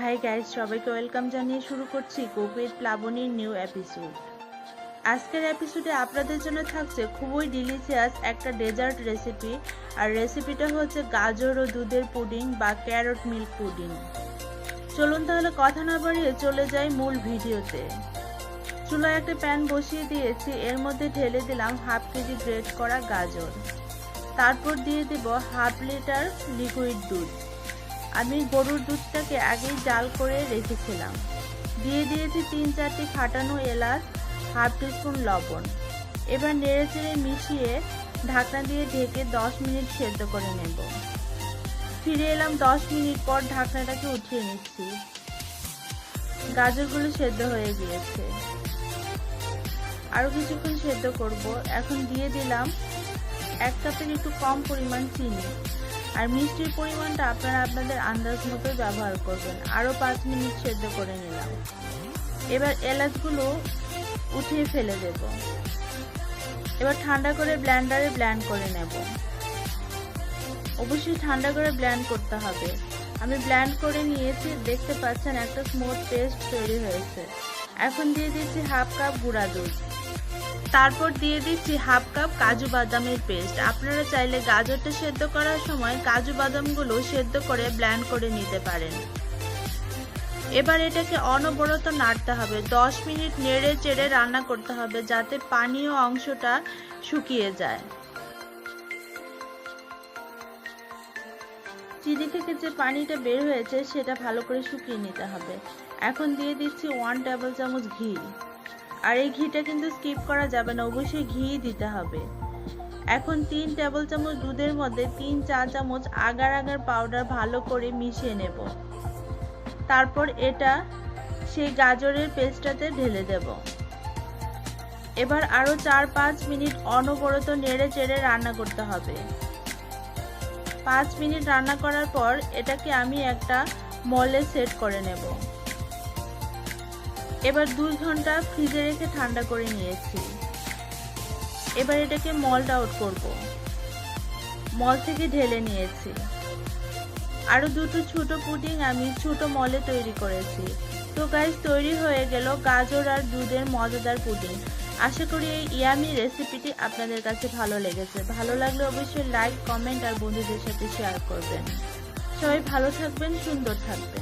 Hi guys, সবাইকে welcome জানিয়ে শুরু করছি কুক উইথ প্লাবনীর নিউ এপিসোড। আজকের এপিসোডে আপনাদের জন্য থাকছে খুবই ডিলিশিয়াস একটা ডেজার্ট রেসিপি। আর রেসিপিটা হচ্ছে গাজর ও দুধের পুডিং বা ক্যারট মিল্ক পুডিং। চলুন তাহলে কথা না বাড়িয়ে চলে যাই মূল ভিডিওতে। চুলায় একটা প্যান বসিয়ে দিয়েছি, এর মধ্যে ঢেলে দিলাম হাফ কেজি গ্রেট করা গাজর। তারপর দিয়ে দেব হাফ লিটার লিকুইড দুধ। আমি গরুর দুধটাকে আগেই জাল করে রেখেছিলাম। দিয়ে দিয়েছি 3-4টি ফাটানো এলাচ, হাফ টিস্পুন লবণ। এবার নেড়েচেড়ে মিশিয়ে ঢাকনা দিয়ে ঢেকে 10 মিনিট সেদ্ধ করে নেব। ফিরে এলাম 10 মিনিট পর, ঢাকনাটাকে উঠিয়ে নিচ্ছি। গাজরগুলো সেদ্ধ হয়ে গিয়েছে, আরও কিছুক্ষণ সেদ্ধ করব। এখন দিয়ে দিলাম 1 কাপের একটু কম পরিমাণ চিনি। আর মিষ্টির পরিমাণটা আপনারা আপনাদের আন্দাজ মতো ব্যবহার করবেন। আরও 5 মিনিট সেদ্ধ করে নিলাম। এবার এলাচগুলো উঠিয়ে ফেলে দেব। এবার ঠান্ডা করে ব্লেন্ডারে ব্লেন্ড করে নেব। অবশ্যই ঠান্ডা করে ব্লেন্ড করতে হবে। আমি ব্লেন্ড করে নিয়েছি, দেখতে পাচ্ছেন একটা স্মুথ পেস্ট তৈরি হয়েছে। এখন দিয়ে দিচ্ছি হাফ কাপ গুঁড়া দুধ। তারপর দিয়ে দিচ্ছি হাফ কাপ কাজু বাদামের পেস্ট। আপনারা চাইলে গাজরটা সেদ্ধ করার সময় কাজু বাদামগুলো সেদ্ধ করে ব্লেন্ড করে নিতে পারেন। এবার এটাকে অনবরত নাড়তে হবে। 10 মিনিট নেড়ে চেড়ে রান্না করতে হবে, যাতে পানীয় অংশটা শুকিয়ে যায়। চিনি থেকে যে পানিটা বের হয়েছে সেটা ভালো করে শুকিয়ে নিতে হবে। এখন দিয়ে দিচ্ছি 1 টেবিল চামচ ঘি। আর এই ঘিটা কিন্তু স্কিপ করা যাবে না, অবশ্যই ঘি দিতে হবে। এখন 3 টেবিল চামচ দুধের মধ্যে 3-4 চামচ আগার আগার পাউডার ভালো করে মিশিয়ে নেব। তারপর এটা সেই গাজরের পেস্টটাতে ঢেলে দেব। এবার আরও 4-5 মিনিট অনবরত নেড়ে চেড়ে রান্না করতে হবে। 5 মিনিট রান্না করার পর এটাকে আমি একটা মলে সেট করে নেব। এবার 2 ঘন্টা ফ্রিজে রেখে ঠান্ডা করে নিয়েছি। এবার এটাকে মল্ট আউট করব। মল থেকে ঢেলে নিয়েছি। আরও 2টো ছোট পুডিং আমি ছোট মলে তৈরি করেছি। তো গাইস, তৈরি হয়ে গেল গাজর আর দুধের মজাদার পুডিং। আশা করি এই ইয়ামি রেসিপিটি আপনাদের কাছে ভালো লেগেছে। ভালো লাগলে অবশ্যই লাইক, কমেন্ট আর বন্ধুদের সাথে শেয়ার করবেন। সবাই ভালো থাকবেন, সুন্দর থাকবেন।